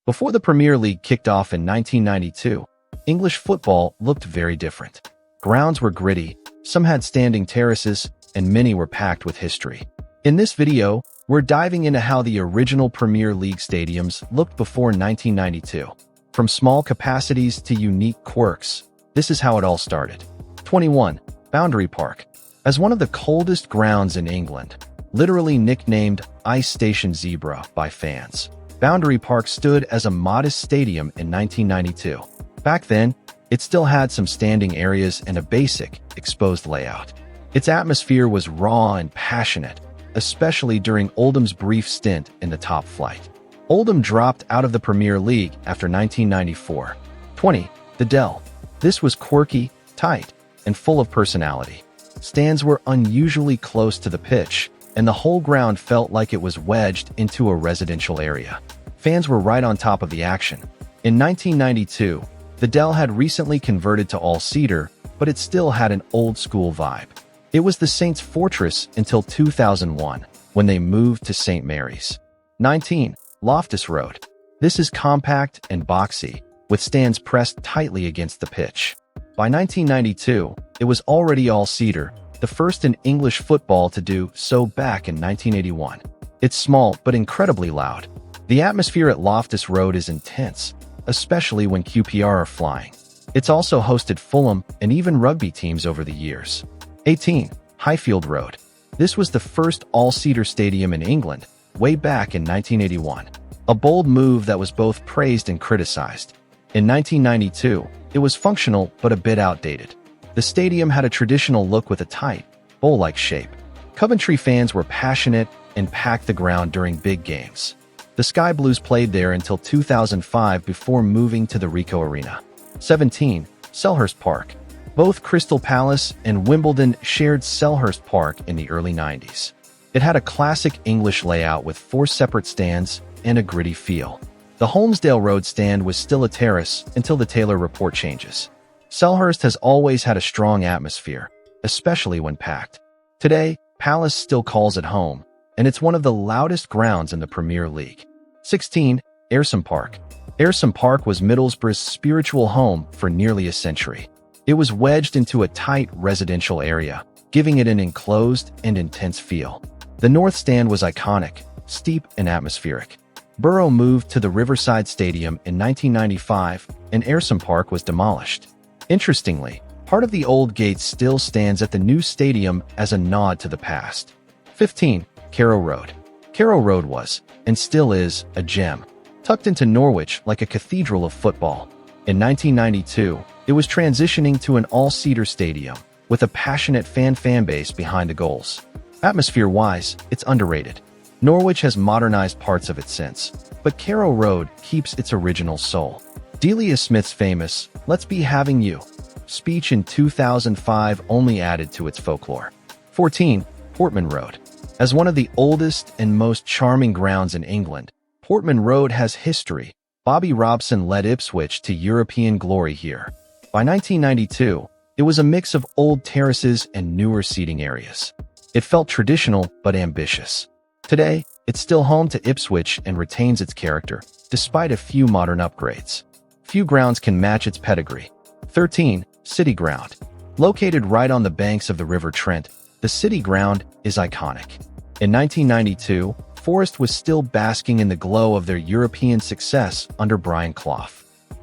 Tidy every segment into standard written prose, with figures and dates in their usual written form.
Before the Premier League kicked off in 1992, English football looked very different. Grounds were gritty, some had standing terraces, and many were packed with history. In this video, we're diving into how the original Premier League stadiums looked before 1992. From small capacities to unique quirks, this is how it all started. 21. Boundary Park. As one of the coldest grounds in England, literally nicknamed Ice Station Zebra by fans, Boundary Park stood as a modest stadium in 1992. Back then, it still had some standing areas and a basic, exposed layout. Its atmosphere was raw and passionate, especially during Oldham's brief stint in the top flight. Oldham dropped out of the Premier League after 1994. 20. The Dell. This was quirky, tight, and full of personality. Stands were unusually close to the pitch, and the whole ground felt like it was wedged into a residential area. Fans were right on top of the action. In 1992, the Dell had recently converted to all-seater, but it still had an old-school vibe. It was the Saints' fortress until 2001, when they moved to St. Mary's. 19. Loftus Road. This is compact and boxy, with stands pressed tightly against the pitch. By 1992, it was already all-seater, the first in English football to do so back in 1981. It's small but incredibly loud. The atmosphere at Loftus Road is intense, especially when QPR are flying. It's also hosted Fulham and even rugby teams over the years. 18. Highfield Road. This was the first all-seater stadium in England, way back in 1981. A bold move that was both praised and criticized. In 1992, it was functional but a bit outdated. The stadium had a traditional look with a tight, bowl-like shape. Coventry fans were passionate and packed the ground during big games. The Sky Blues played there until 2005 before moving to the Ricoh Arena. 17. Selhurst Park. Both Crystal Palace and Wimbledon shared Selhurst Park in the early 90s. It had a classic English layout with 4 separate stands and a gritty feel. The Holmesdale Road stand was still a terrace until the Taylor Report changes. Selhurst has always had a strong atmosphere, especially when packed. Today, Palace still calls it home, and it's one of the loudest grounds in the Premier League. 16. Ayresome Park. Ayresome Park was Middlesbrough's spiritual home for nearly a century. It was wedged into a tight residential area, giving it an enclosed and intense feel. The North Stand was iconic, steep and atmospheric. Borough moved to the Riverside Stadium in 1995, and Ayresome Park was demolished. Interestingly, part of the old gate still stands at the new stadium as a nod to the past. 15. Carrow Road. Carrow Road was, and still is, a gem, tucked into Norwich like a cathedral of football. In 1992, it was transitioning to an all-seater stadium, with a passionate fan base behind the goals. Atmosphere-wise, it's underrated. Norwich has modernized parts of it since, but Carrow Road keeps its original soul. Delia Smith's famous "Let's Be Having You" speech in 2005 only added to its folklore. 14. Portman Road. As one of the oldest and most charming grounds in England, Portman Road has history. Bobby Robson led Ipswich to European glory here. By 1992, it was a mix of old terraces and newer seating areas. It felt traditional but ambitious. Today, it's still home to Ipswich and retains its character, despite a few modern upgrades. Few grounds can match its pedigree. 13. City Ground. Located right on the banks of the River Trent, the City Ground is iconic. In 1992, Forest was still basking in the glow of their European success under Brian Clough.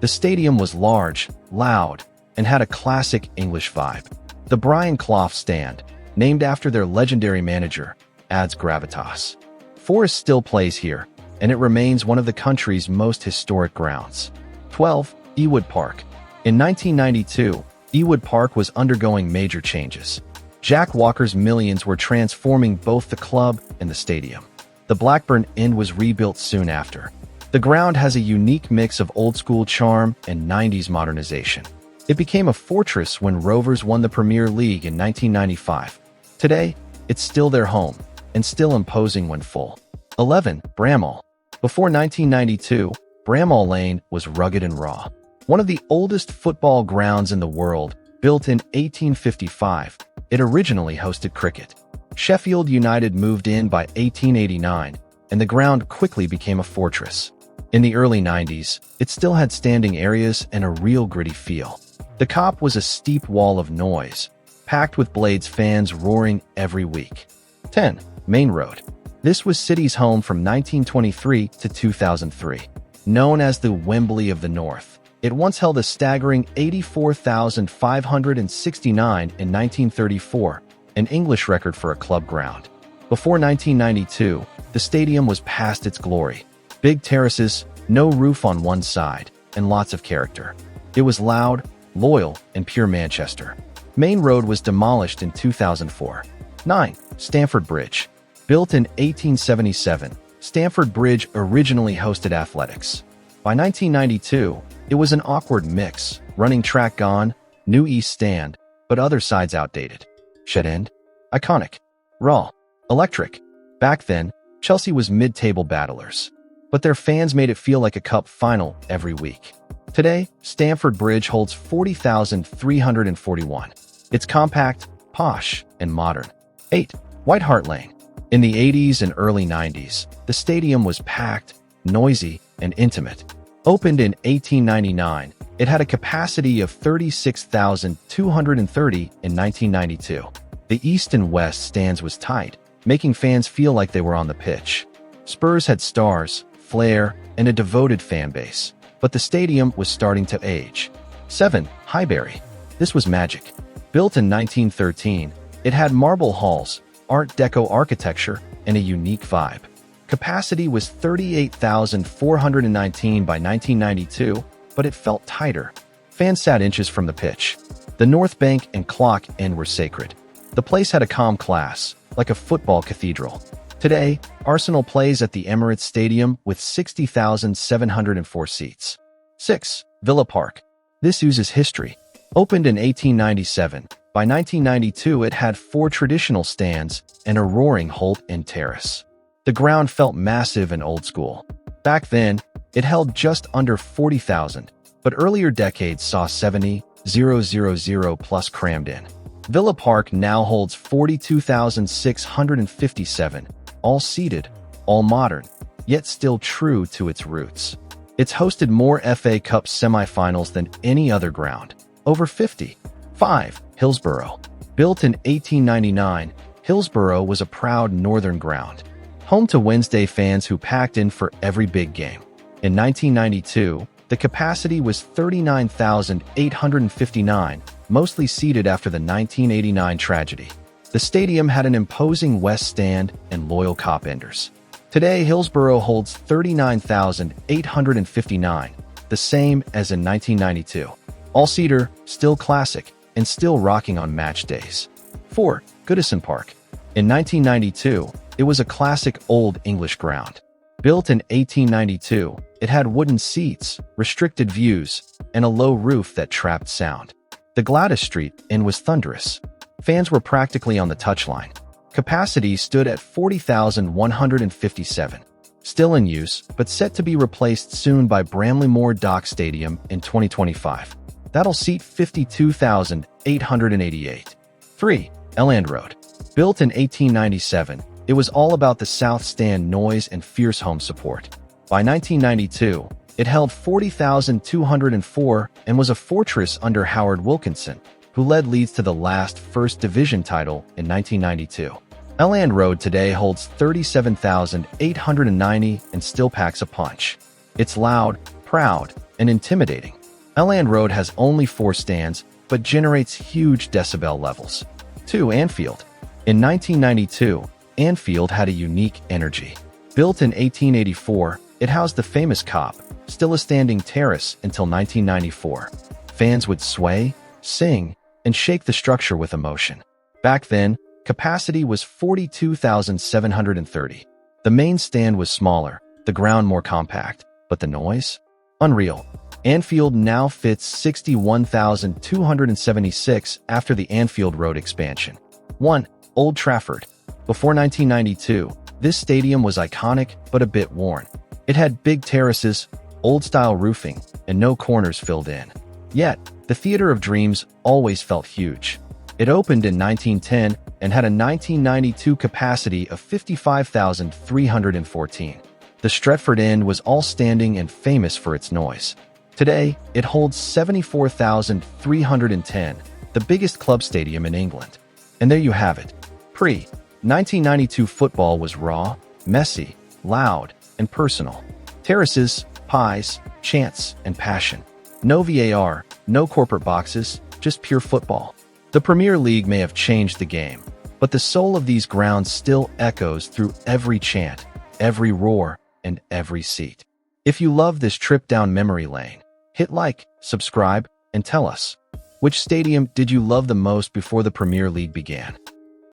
The stadium was large, loud, and had a classic English vibe. The Brian Clough Stand, named after their legendary manager, adds gravitas. Forest still plays here, and it remains one of the country's most historic grounds. 12. Ewood Park. In 1992, Ewood Park was undergoing major changes. Jack Walker's millions were transforming both the club and the stadium. The Blackburn End was rebuilt soon after. The ground has a unique mix of old-school charm and 90s modernization. It became a fortress when Rovers won the Premier League in 1995. Today, it's still their home, and still imposing when full. 11. Bramall. Before 1992, Bramall Lane was rugged and raw. One of the oldest football grounds in the world, built in 1855, it originally hosted cricket. Sheffield United moved in by 1889, and the ground quickly became a fortress. In the early 90s, it still had standing areas and a real gritty feel. The Cop was a steep wall of noise, packed with Blades fans roaring every week. 10. Main Road. This was City's home from 1923 to 2003. Known as the Wembley of the North, it once held a staggering 84,569 in 1934, an English record for a club ground. Before 1992, the stadium was past its glory. Big terraces, no roof on one side, and lots of character. It was loud, loyal, and pure Manchester. Main Road was demolished in 2004. 9. Stamford Bridge. Built in 1877, Stamford Bridge originally hosted athletics. By 1992, it was an awkward mix, running track gone, new east stand, but other sides outdated. Shed end? Iconic. Raw. Electric. Back then, Chelsea was mid-table battlers, but their fans made it feel like a cup final every week. Today, Stamford Bridge holds 40,341. It's compact, posh, and modern. 8. White Hart Lane. In the 80s and early 90s, the stadium was packed, noisy, and intimate. Opened in 1899, it had a capacity of 36,230 in 1992. The east and west stands was tight, making fans feel like they were on the pitch. Spurs had stars, flair, and a devoted fan base, but the stadium was starting to age. 7. Highbury. This was magic. Built in 1913, it had marble halls, Art Deco architecture, and a unique vibe. Capacity was 38,419 by 1992, but it felt tighter. Fans sat inches from the pitch. The North Bank and Clock End were sacred. The place had a calm class, like a football cathedral. Today, Arsenal plays at the Emirates Stadium with 60,704 seats. 6. Villa Park. This oozes history. Opened in 1897, by 1992 it had 4 traditional stands and a roaring Holt End terrace. The ground felt massive and old school. Back then, it held just under 40,000, but earlier decades saw 70,000 plus crammed in. Villa Park now holds 42,657, all seated, all modern, yet still true to its roots. It's hosted more FA Cup semi-finals than any other ground, over 50. 5. Hillsborough. Built in 1899, Hillsborough was a proud northern ground, home to Wednesday fans who packed in for every big game. In 1992, the capacity was 39,859, mostly seated after the 1989 tragedy. The stadium had an imposing west stand and loyal Cop Enders. Today, Hillsborough holds 39,859, the same as in 1992. All-seater, still classic, and still rocking on match days. 4. Goodison Park. In 1992, it was a classic Old English ground. Built in 1892, it had wooden seats, restricted views, and a low roof that trapped sound. The Gladys Street Inn was thunderous. Fans were practically on the touchline. Capacity stood at 40,157. Still in use, but set to be replaced soon by Bramley-Moore Dock Stadium in 2025. That'll seat 52,888. 3. Elland Road. Built in 1897, it was all about the South Stand noise and fierce home support. By 1992, it held 40,204 and was a fortress under Howard Wilkinson, who led Leeds to the last First Division title in 1992. Elland Road today holds 37,890 and still packs a punch. It's loud, proud, and intimidating. Elland Road has only 4 stands, but generates huge decibel levels. 2. Anfield. In 1992, Anfield had a unique energy. Built in 1884, it housed the famous Cop, still a standing terrace until 1994. Fans would sway, sing, and shake the structure with emotion. Back then, capacity was 42,730. The main stand was smaller, the ground more compact, but the noise? Unreal. Anfield now fits 61,276 after the Anfield Road expansion. 1. Old Trafford. Before 1992, this stadium was iconic but a bit worn. It had big terraces, old-style roofing, and no corners filled in. Yet, the Theatre of Dreams always felt huge. It opened in 1910 and had a 1992 capacity of 55,314. The Stretford End was all-standing and famous for its noise. Today, it holds 74,310, the biggest club stadium in England. And there you have it. Pre-1992 football was raw, messy, loud, and personal. Terraces, pies, chants, and passion. No VAR, no corporate boxes, just pure football. The Premier League may have changed the game, but the soul of these grounds still echoes through every chant, every roar, and every seat. If you love this trip down memory lane, hit like, subscribe, and tell us, which stadium did you love the most before the Premier League began?